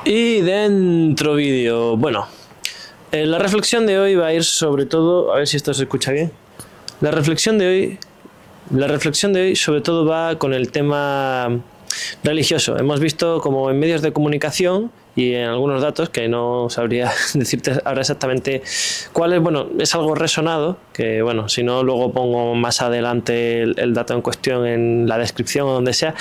Y dentro vídeo, bueno, la reflexión de hoy va a ir sobre todo, a ver si esto se escucha bien. La reflexión de hoy sobre todo va con el tema religioso. Hemos visto como en medios de comunicación y en algunos datos, que no sabría decirte ahora exactamente cuál es, bueno, es algo resonado, que bueno, si no luego pongo más adelante el dato en cuestión en la descripción o donde sea,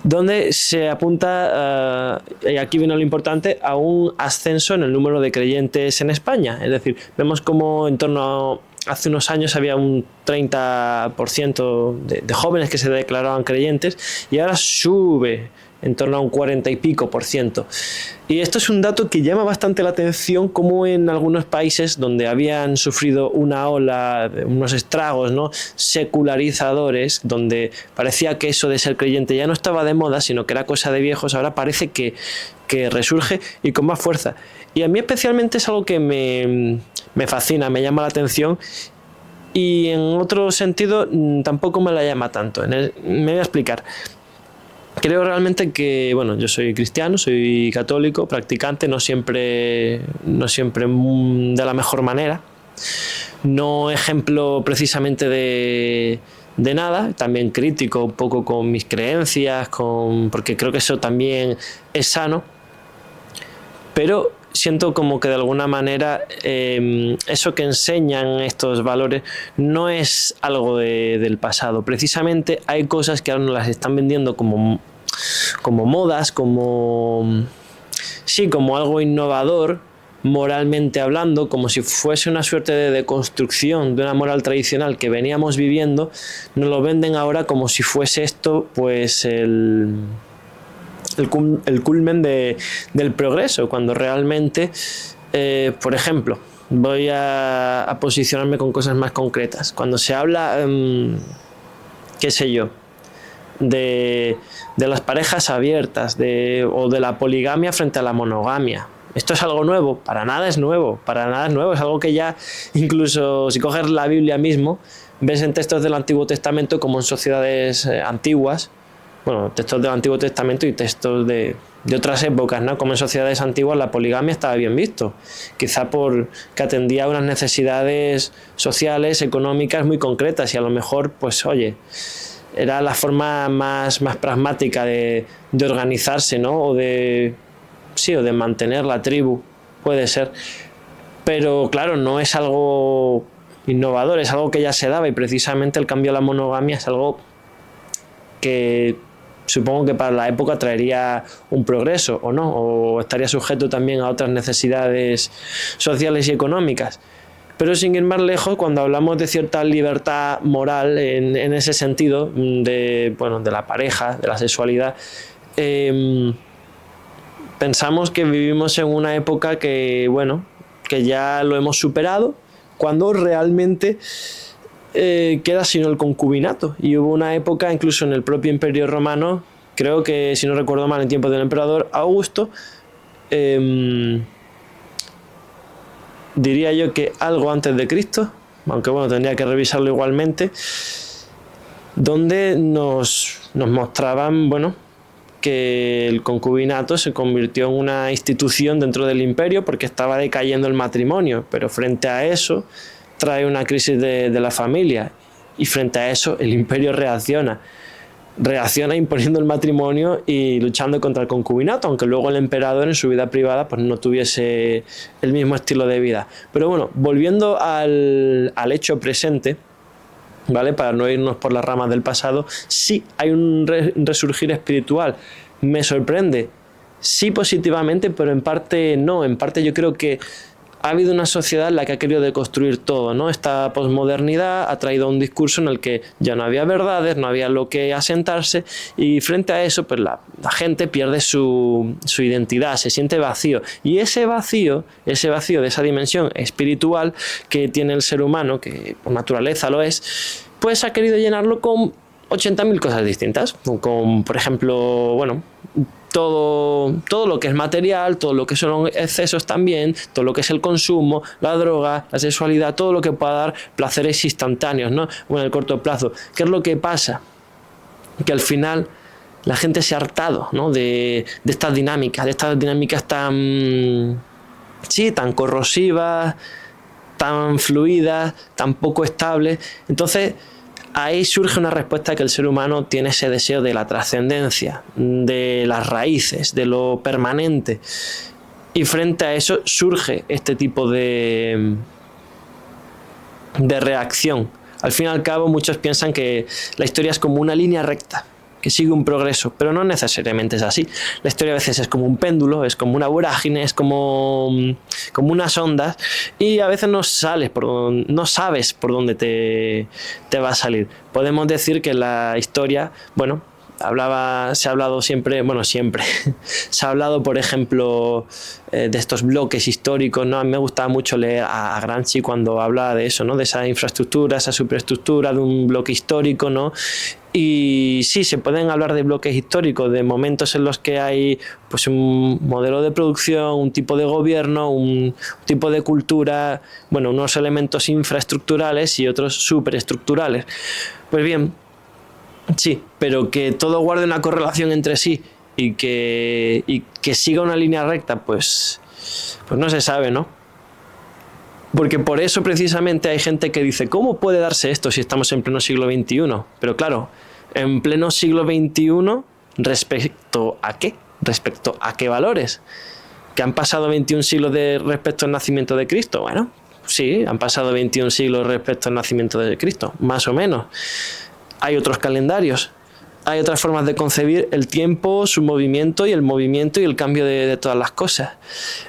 donde se apunta, y aquí viene lo importante, a un ascenso en el número de creyentes en España. Es decir, vemos como en torno a hace unos años había un 30% de jóvenes que se declaraban creyentes y ahora sube en torno a un 40 y pico por ciento. Y esto es un dato que llama bastante la atención, como en algunos países donde habían sufrido una ola, unos estragos, ¿no?, secularizadores, donde parecía que eso de ser creyente ya no estaba de moda, sino que era cosa de viejos, ahora parece que resurge y con más fuerza. Y a mí especialmente es algo que me fascina, me llama la atención, y en otro sentido tampoco me la llama tanto. Me voy a explicar. Creo realmente que, bueno, yo soy cristiano, soy católico, practicante, no siempre de la mejor manera, no ejemplo precisamente de nada, también crítico un poco con mis creencias, porque creo que eso también es sano, pero siento como que de alguna manera eso que enseñan estos valores no es algo del pasado. Precisamente hay cosas que ahora nos las están vendiendo como modas, como algo innovador, moralmente hablando, como si fuese una suerte de deconstrucción de una moral tradicional que veníamos viviendo. Nos lo venden ahora como si fuese esto pues el culmen del progreso, cuando realmente, por ejemplo, voy a posicionarme con cosas más concretas. Cuando se habla, qué sé yo, de las parejas abiertas, o de la poligamia frente a la monogamia, ¿esto es algo nuevo? Para nada es nuevo, es algo que ya, incluso si coges la Biblia mismo, ves en textos del Antiguo Testamento como en sociedades antiguas, bueno, textos del Antiguo Testamento y textos de otras épocas, ¿no? Como en sociedades antiguas la poligamia estaba bien visto, quizá porque atendía a unas necesidades sociales, económicas muy concretas, y a lo mejor, pues oye, era la forma más pragmática de organizarse, ¿no? O de mantener la tribu, puede ser. Pero claro, no es algo innovador, es algo que ya se daba, y precisamente el cambio a la monogamia es algo que supongo que para la época traería un progreso, o no, o estaría sujeto también a otras necesidades sociales y económicas. Pero sin ir más lejos, cuando hablamos de cierta libertad moral en ese sentido, de la pareja, de la sexualidad, pensamos que vivimos en una época que ya lo hemos superado, cuando realmente queda sino el concubinato. Y hubo una época, incluso en el propio Imperio Romano, creo que, si no recuerdo mal, en tiempo del emperador Augusto, diría yo que algo antes de Cristo, aunque bueno, tendría que revisarlo igualmente, donde nos mostraban, que el concubinato se convirtió en una institución dentro del imperio porque estaba decayendo el matrimonio, pero frente a eso trae una crisis de la familia, y frente a eso el imperio reacciona imponiendo el matrimonio y luchando contra el concubinato, aunque luego el emperador en su vida privada pues no tuviese el mismo estilo de vida. Pero bueno, volviendo al hecho presente, ¿vale?, para no irnos por las ramas del pasado, sí hay un resurgir espiritual. Me sorprende, sí, positivamente, pero en parte no. En parte yo creo que ha habido una sociedad en la que ha querido deconstruir todo, ¿no? Esta posmodernidad ha traído un discurso en el que ya no había verdades, no había lo que asentarse, y frente a eso pues la gente pierde su identidad, se siente vacío, y ese vacío de esa dimensión espiritual que tiene el ser humano, que por naturaleza lo es, pues ha querido llenarlo con 80.000 cosas distintas, con, por ejemplo, todo lo que es material, todo lo que son excesos también, todo lo que es el consumo, la droga, la sexualidad, todo lo que pueda dar placeres instantáneos, ¿no?, o en el corto plazo. ¿Qué es lo que pasa? Que al final la gente se ha hartado, ¿no? de estas dinámicas tan, sí, tan corrosivas, tan fluidas, tan poco estables. Entonces ahí surge una respuesta que el ser humano tiene ese deseo de la trascendencia, de las raíces, de lo permanente. Y frente a eso surge este tipo de reacción. Al fin y al cabo, muchos piensan que la historia es como una línea recta, que sigue un progreso, pero no necesariamente es así. La historia a veces es como un péndulo, es como una vorágine, es como unas ondas, y a veces no sabes por dónde te va a salir. Podemos decir que la historia, bueno, se ha hablado siempre, se ha hablado, por ejemplo, de estos bloques históricos, ¿no? A mí me gustaba mucho leer a Gramsci cuando hablaba de eso, ¿no? De esa infraestructura, esa superestructura de un bloque histórico, ¿no? Y sí, se pueden hablar de bloques históricos, de momentos en los que hay pues un modelo de producción, un tipo de gobierno, un tipo de cultura, bueno, unos elementos infraestructurales y otros superestructurales. Pues bien, sí, pero que todo guarde una correlación entre sí y que siga una línea recta, pues no se sabe, ¿no? Porque por eso precisamente hay gente que dice, ¿cómo puede darse esto si estamos en pleno siglo XXI? Pero claro, en pleno siglo XXI, ¿respecto a qué? ¿Respecto a qué valores? ¿Que han pasado 21 siglos respecto al nacimiento de Cristo? Bueno, sí, han pasado 21 siglos respecto al nacimiento de Cristo, más o menos. Hay otros calendarios, hay otras formas de concebir el tiempo, su movimiento y el cambio de todas las cosas.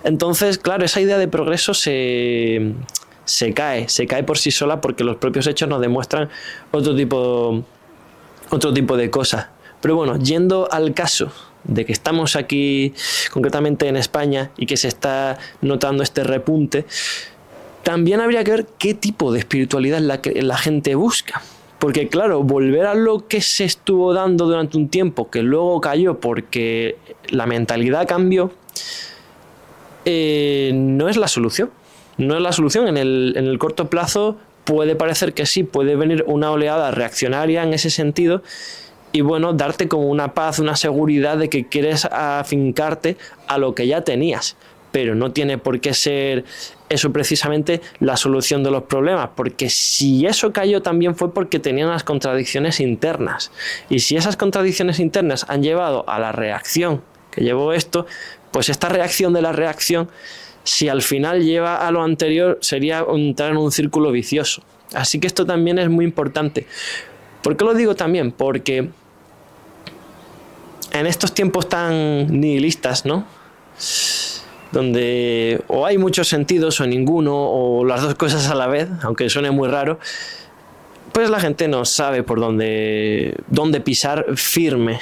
Entonces, claro, esa idea de progreso se cae por sí sola porque los propios hechos nos demuestran otro tipo de cosas. Pero bueno, yendo al caso de que estamos aquí concretamente en España y que se está notando este repunte, también habría que ver qué tipo de espiritualidad es la que la gente busca. Porque claro, volver a lo que se estuvo dando durante un tiempo, que luego cayó porque la mentalidad cambió, no es la solución. No es la solución. En el corto plazo puede parecer que sí, puede venir una oleada reaccionaria en ese sentido y bueno, darte como una paz, una seguridad de que quieres afincarte a lo que ya tenías. Pero no tiene por qué ser eso precisamente la solución de los problemas, porque si eso cayó también fue porque tenían las contradicciones internas, y si esas contradicciones internas han llevado a la reacción que llevó esto, pues esta reacción de la reacción, si al final lleva a lo anterior, sería entrar en un círculo vicioso. Así que esto también es muy importante. ¿Por qué lo digo también? Porque en estos tiempos tan nihilistas, ¿no?, donde o hay muchos sentidos o ninguno, o las dos cosas a la vez, aunque suene muy raro, pues la gente no sabe por dónde pisar firme.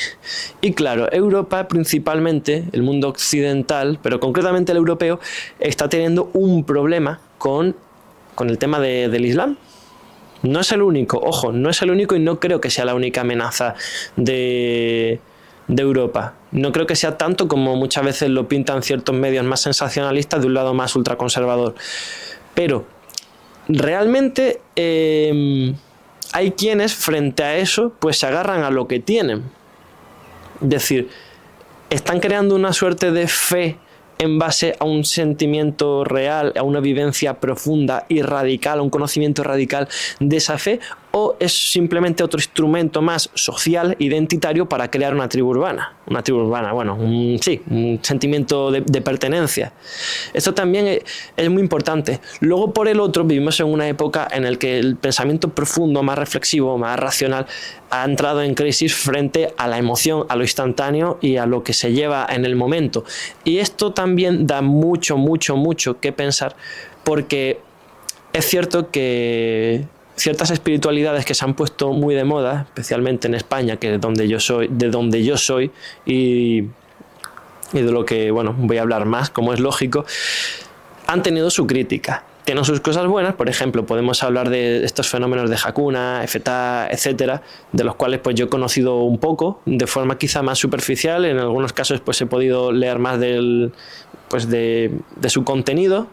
Y claro, Europa principalmente, el mundo occidental, pero concretamente el europeo, está teniendo un problema con el tema del Islam. No es el único, ojo, no es el único y no creo que sea la única amenaza de Europa. No creo que sea tanto como muchas veces lo pintan ciertos medios más sensacionalistas de un lado más ultraconservador. Pero realmente hay quienes frente a eso pues se agarran a lo que tienen. Es decir, están creando una suerte de fe en base a un sentimiento real, a una vivencia profunda y radical, a un conocimiento radical de esa fe, o es simplemente otro instrumento más social, identitario, para crear una tribu urbana. Una tribu urbana, bueno, un sentimiento de pertenencia. Esto también es muy importante. Luego, por el otro, vivimos en una época en la que el pensamiento profundo, más reflexivo, más racional, ha entrado en crisis frente a la emoción, a lo instantáneo y a lo que se lleva en el momento. Y esto también da mucho que pensar, porque es cierto que ciertas espiritualidades que se han puesto muy de moda, especialmente en España, que es de donde yo soy y de lo que, bueno, voy a hablar más, como es lógico, han tenido su crítica. Tienen sus cosas buenas, por ejemplo, podemos hablar de estos fenómenos de Hakuna, Efetá, etcétera, de los cuales pues yo he conocido un poco, de forma quizá más superficial. En algunos casos pues he podido leer más de su contenido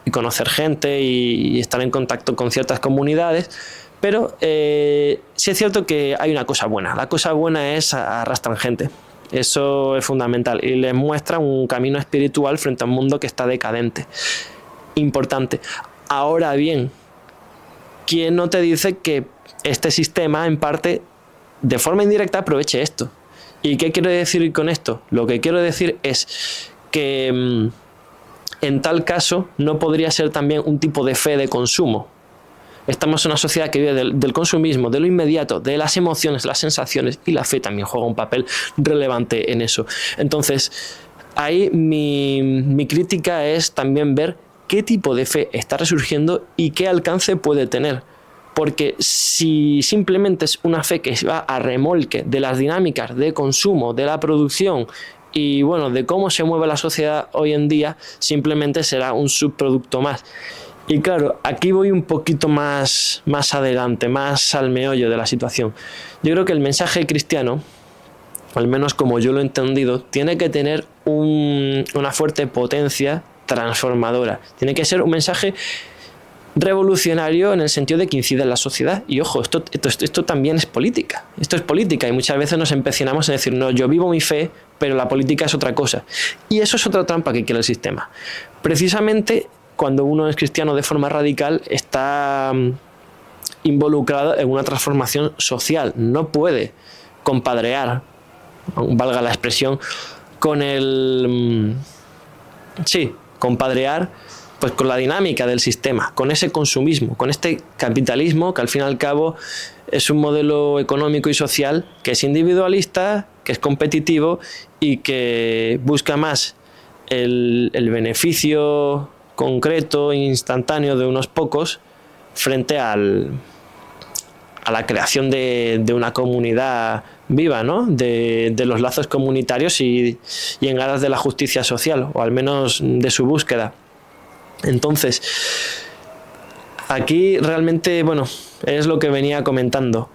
y conocer gente y estar en contacto con ciertas comunidades. Pero sí es cierto que hay una cosa buena. La cosa buena es arrastran gente. Eso es fundamental y les muestra un camino espiritual frente a un mundo que está decadente. Importante. Ahora bien, ¿quién no te dice que este sistema en parte de forma indirecta aproveche esto? ¿Y qué quiero decir con esto? Lo que quiero decir es que en tal caso no podría ser también un tipo de fe de consumo. Estamos en una sociedad que vive del consumismo, de lo inmediato, de las emociones, las sensaciones, y la fe también juega un papel relevante en eso. Entonces, ahí mi crítica es también ver qué tipo de fe está resurgiendo y qué alcance puede tener. Porque si simplemente es una fe que va a remolque de las dinámicas de consumo, de la producción y bueno, de cómo se mueve la sociedad hoy en día, simplemente será un subproducto más. Y claro, aquí voy un poquito más adelante, más al meollo de la situación. Yo creo que el mensaje cristiano, al menos como yo lo he entendido, tiene que tener una fuerte potencia transformadora. Tiene que ser un mensaje revolucionario en el sentido de que incide en la sociedad. Y ojo, esto también es política. Esto es política y muchas veces nos empecinamos en decir, no, yo vivo mi fe, pero la política es otra cosa. Y eso es otra trampa que quiere el sistema. Precisamente cuando uno es cristiano de forma radical, está involucrado en una transformación social. No puede compadrear, valga la expresión, con compadrear pues con la dinámica del sistema, con ese consumismo, con este capitalismo que al fin y al cabo es un modelo económico y social que es individualista, que es competitivo y que busca más el beneficio concreto e instantáneo de unos pocos frente a la creación de una comunidad viva, ¿no? De los lazos comunitarios y en aras de la justicia social, o al menos de su búsqueda. Entonces, aquí realmente, bueno, es lo que venía comentando.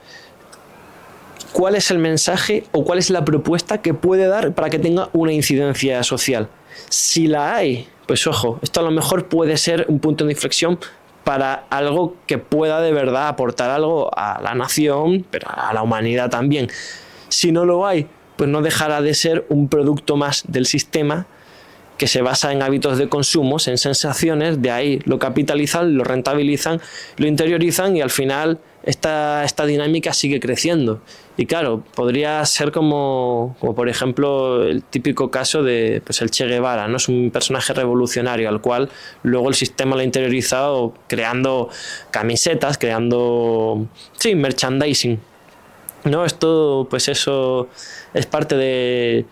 ¿Cuál es el mensaje o cuál es la propuesta que puede dar para que tenga una incidencia social? Si la hay, pues ojo, esto a lo mejor puede ser un punto de inflexión para algo que pueda de verdad aportar algo a la nación, pero a la humanidad también. Si no lo hay, pues no dejará de ser un producto más del sistema que se basa en hábitos de consumo, en sensaciones, de ahí lo capitalizan, lo rentabilizan, lo interiorizan y al final esta dinámica sigue creciendo. Y claro, podría ser como por ejemplo el típico caso de pues el Che Guevara, ¿no? Es un personaje revolucionario al cual luego el sistema lo ha interiorizado creando camisetas, creando merchandising, ¿no? Esto, pues eso es parte de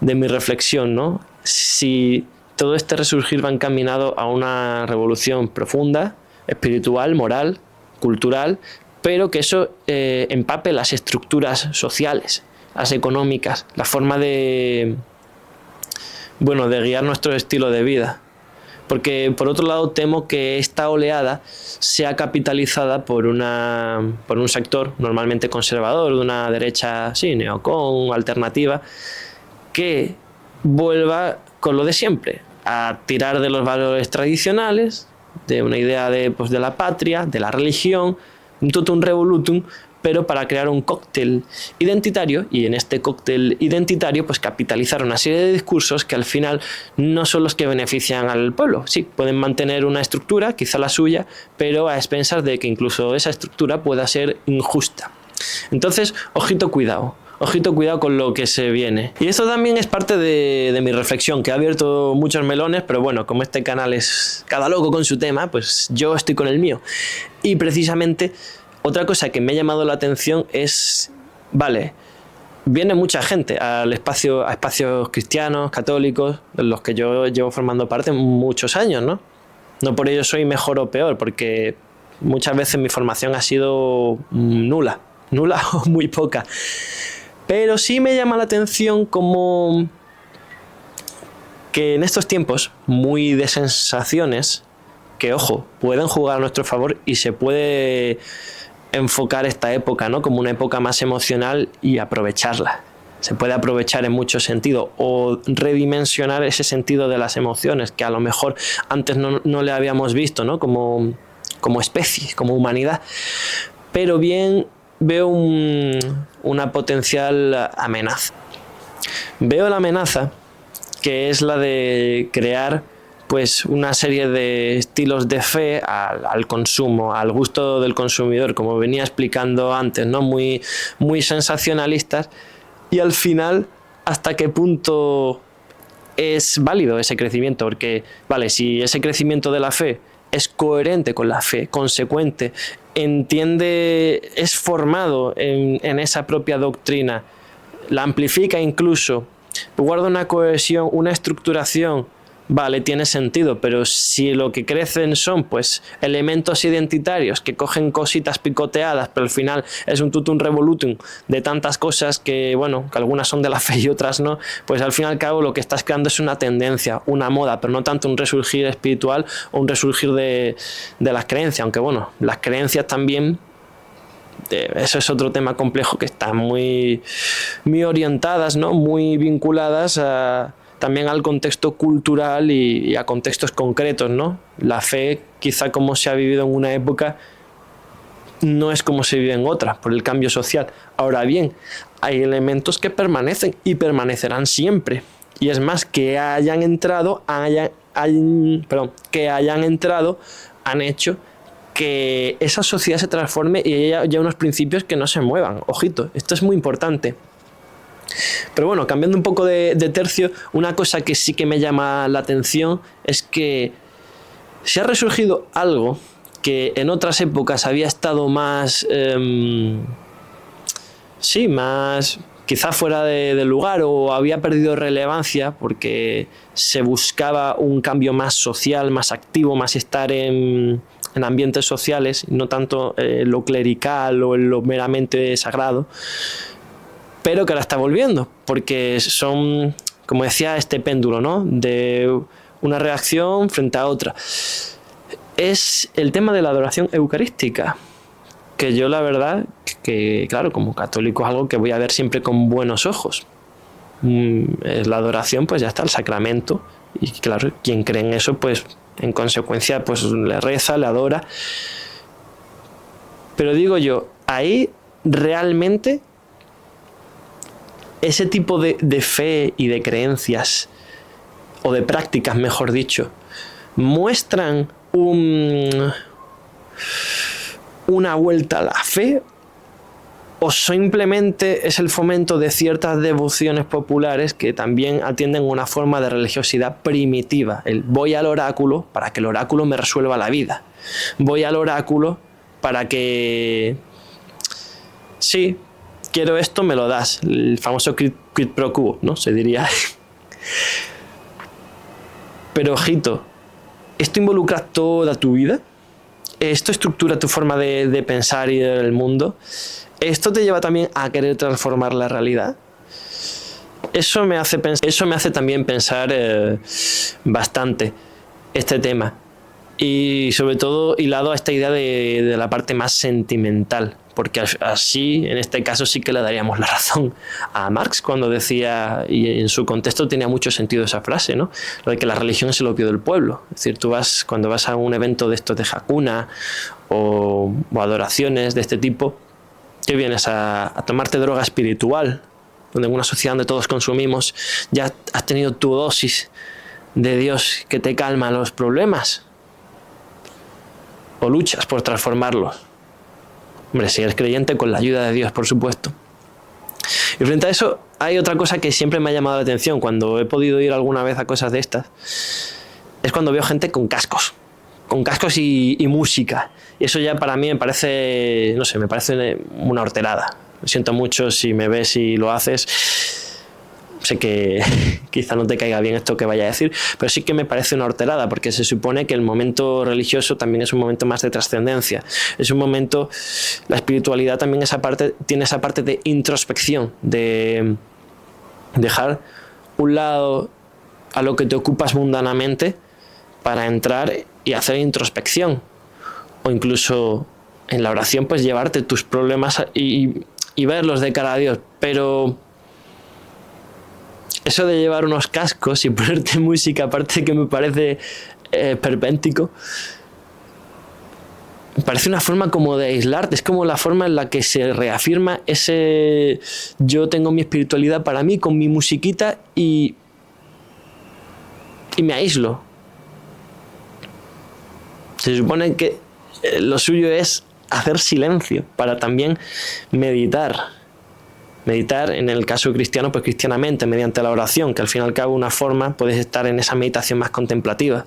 mi reflexión, ¿no? Si todo este resurgir va encaminado a una revolución profunda, espiritual, moral, cultural, pero que eso empape las estructuras sociales, las económicas, la forma de guiar nuestro estilo de vida. Porque por otro lado temo que esta oleada sea capitalizada por un sector normalmente conservador, de una derecha neocon, alternativa, que vuelva con lo de siempre, a tirar de los valores tradicionales, de una idea de la patria, de la religión, un totum revolutum, pero para crear un cóctel identitario, y en este cóctel identitario pues capitalizar una serie de discursos que al final no son los que benefician al pueblo. Sí, pueden mantener una estructura, quizá la suya, pero a expensas de que incluso esa estructura pueda ser injusta. Entonces, ojito cuidado con lo que se viene. Y esto también es parte de mi reflexión, que ha abierto muchos melones, pero bueno, como este canal es cada loco con su tema, pues yo estoy con el mío. Y precisamente otra cosa que me ha llamado la atención es, viene mucha gente a espacios cristianos, católicos, de los que yo llevo formando parte muchos años, ¿no? No por ello soy mejor o peor, porque muchas veces mi formación ha sido nula o muy poca. Pero sí me llama la atención como que en estos tiempos muy de sensaciones, que ojo, pueden jugar a nuestro favor y se puede enfocar esta época, ¿no? Como una época más emocional y aprovecharla. Se puede aprovechar en muchos sentidos o redimensionar ese sentido de las emociones que a lo mejor antes no le habíamos visto, ¿no? Como especie, como humanidad. pero bien veo una potencial amenaza. Veo la amenaza, que es la de crear pues una serie de estilos de fe al consumo, al gusto del consumidor, como venía explicando antes, ¿no? Muy sensacionalistas, y al final, ¿hasta qué punto es válido ese crecimiento? Porque, vale, si ese crecimiento de la fe es coherente con la fe, consecuente, entiende, es formado en esa propia doctrina, la amplifica incluso, guarda una cohesión, una estructuración, vale, tiene sentido, pero si lo que crecen son pues elementos identitarios que cogen cositas picoteadas, pero al final es un tutum revolutum de tantas cosas que, bueno, que algunas son de la fe y otras no, pues al fin y al cabo lo que estás creando es una tendencia, una moda, pero no tanto un resurgir espiritual o un resurgir de las creencias, aunque bueno, las creencias también, eso es otro tema complejo, que están muy orientadas, ¿no? Muy vinculadas también al contexto cultural y a contextos concretos, ¿no? La fe, quizá como se ha vivido en una época, no es como se vive en otra, por el cambio social. Ahora bien, hay elementos que permanecen y permanecerán siempre. Y es más, que hayan entrado, han hecho que esa sociedad se transforme y haya unos principios que no se muevan. Ojito, esto es muy importante. Pero bueno, cambiando un poco de tercio, una cosa que sí que me llama la atención es que se ha resurgido algo que en otras épocas había estado más, más quizá fuera de lugar, o había perdido relevancia porque se buscaba un cambio más social, más activo, más estar en ambientes sociales, no tanto lo clerical o en lo meramente sagrado, pero que ahora está volviendo, porque son, como decía, este péndulo, ¿no? De una reacción frente a otra. Es el tema de la adoración eucarística, que yo la verdad, que claro, como católico es algo que voy a ver siempre con buenos ojos. La adoración, pues ya está, el sacramento, y claro, quien cree en eso, pues en consecuencia, pues le reza, le adora. Pero digo yo, ahí realmente ese tipo de fe y de creencias, o de prácticas, mejor dicho, muestran una vuelta a la fe, o simplemente es el fomento de ciertas devociones populares que también atienden a una forma de religiosidad primitiva. El voy al oráculo para que el oráculo me resuelva la vida. Voy al oráculo para que... sí, quiero esto, me lo das. El famoso quid pro quo, ¿no? Se diría. Pero ojito, ¿esto involucra toda tu vida? ¿Esto estructura tu forma de pensar y del mundo? ¿Esto te lleva también a querer transformar la realidad? Eso me hace también pensar bastante este tema. Y sobre todo hilado a esta idea de la parte más sentimental. Porque así, en este caso, sí que le daríamos la razón a Marx cuando decía, y en su contexto tenía mucho sentido esa frase, ¿no? Lo de que la religión es el opio del pueblo. Es decir, cuando vas a un evento de estos de jacuna o adoraciones de este tipo, ¿qué vienes a tomarte droga espiritual? Donde en una sociedad donde todos consumimos, ya has tenido tu dosis de Dios que te calma los problemas. O luchas por transformarlos. Hombre, si eres creyente, con la ayuda de Dios, por supuesto. Y frente a eso, hay otra cosa que siempre me ha llamado la atención cuando he podido ir alguna vez a cosas de estas. Es cuando veo gente con cascos y música. Y eso ya para mí me parece, no sé, me parece una horterada. Lo siento mucho si me ves y lo haces. Sé que quizá no te caiga bien esto que vaya a decir, pero sí que me parece una horterada, porque se supone que el momento religioso también es un momento más de trascendencia. Es un momento, la espiritualidad también tiene esa parte de introspección, de dejar un lado a lo que te ocupas mundanamente para entrar y hacer introspección. O incluso en la oración, pues llevarte tus problemas y verlos de cara a Dios. Pero eso de llevar unos cascos y ponerte música, aparte que me parece perpéntico, parece una forma como de aislarte, es como la forma en la que se reafirma ese yo tengo mi espiritualidad para mí con mi musiquita y me aíslo. Se supone que lo suyo es hacer silencio para también meditar. Meditar, en el caso cristiano, pues cristianamente, mediante la oración, que al fin y al cabo una forma, puedes estar en esa meditación más contemplativa.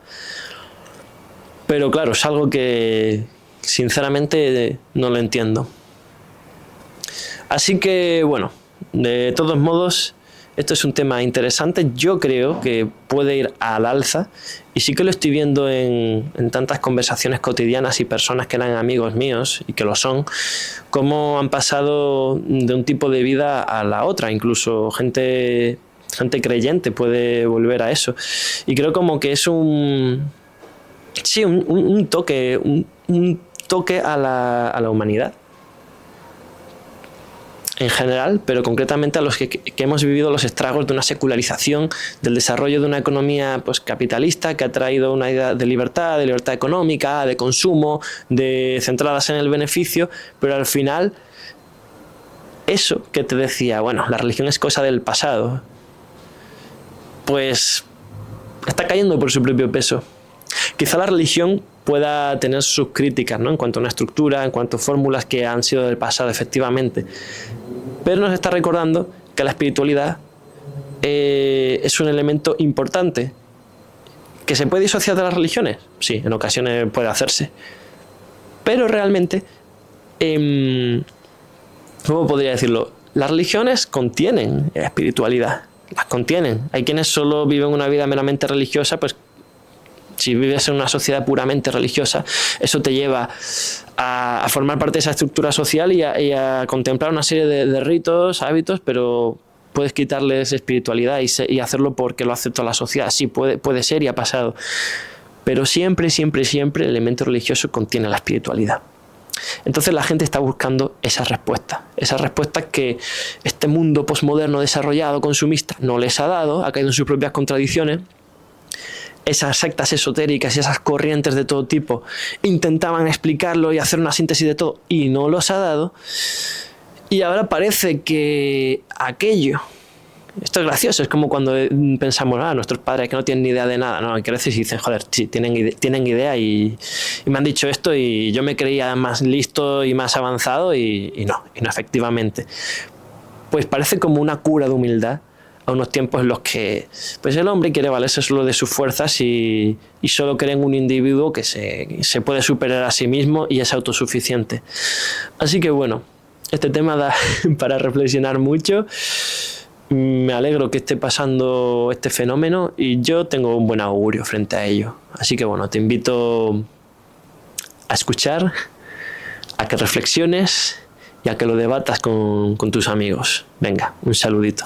Pero claro, es algo que sinceramente no lo entiendo. Así que bueno, de todos modos, esto es un tema interesante. Yo creo que puede ir al alza y sí que lo estoy viendo en tantas conversaciones cotidianas y personas que eran amigos míos y que lo son, cómo han pasado de un tipo de vida a la otra. Incluso gente creyente puede volver a eso. Y creo como que es un toque, un toque a la humanidad en general, pero concretamente a los que hemos vivido los estragos de una secularización, del desarrollo de una economía pues capitalista que ha traído una idea de libertad económica, de consumo, de centradas en el beneficio, pero al final eso que te decía, bueno, la religión es cosa del pasado, pues está cayendo por su propio peso. Quizá la religión pueda tener sus críticas, ¿no?, en cuanto a una estructura, en cuanto a fórmulas que han sido del pasado, efectivamente, pero nos está recordando que la espiritualidad es un elemento importante. ¿Que se puede disociar de las religiones? Sí, en ocasiones puede hacerse, pero realmente, ¿cómo podría decirlo? Las religiones contienen espiritualidad, las contienen. Hay quienes solo viven una vida meramente religiosa, pues si vives en una sociedad puramente religiosa, eso te lleva a formar parte de esa estructura social y a contemplar una serie de ritos, hábitos, pero puedes quitarles espiritualidad y hacerlo porque lo acepta la sociedad. Sí, puede ser y ha pasado. Pero siempre el elemento religioso contiene la espiritualidad. Entonces la gente está buscando esas respuestas que este mundo posmoderno desarrollado, consumista, no les ha dado, ha caído en sus propias contradicciones. Esas sectas esotéricas y esas corrientes de todo tipo intentaban explicarlo y hacer una síntesis de todo y no los ha dado. Y ahora parece que aquello, esto es gracioso, es como cuando pensamos, nuestros padres que no tienen ni idea de nada, ¿no? Que a veces dicen, joder, sí, tienen idea y me han dicho esto y yo me creía más listo y más avanzado y no, efectivamente. Pues parece como una cura de humildad a unos tiempos en los que pues el hombre quiere valerse solo de sus fuerzas y solo cree en un individuo que se puede superar a sí mismo y es autosuficiente. Así que bueno, este tema da para reflexionar mucho. Me alegro que esté pasando este fenómeno y yo tengo un buen augurio frente a ello. Así que bueno, te invito a escuchar, a que reflexiones y a que lo debatas con tus amigos. Venga, un saludito.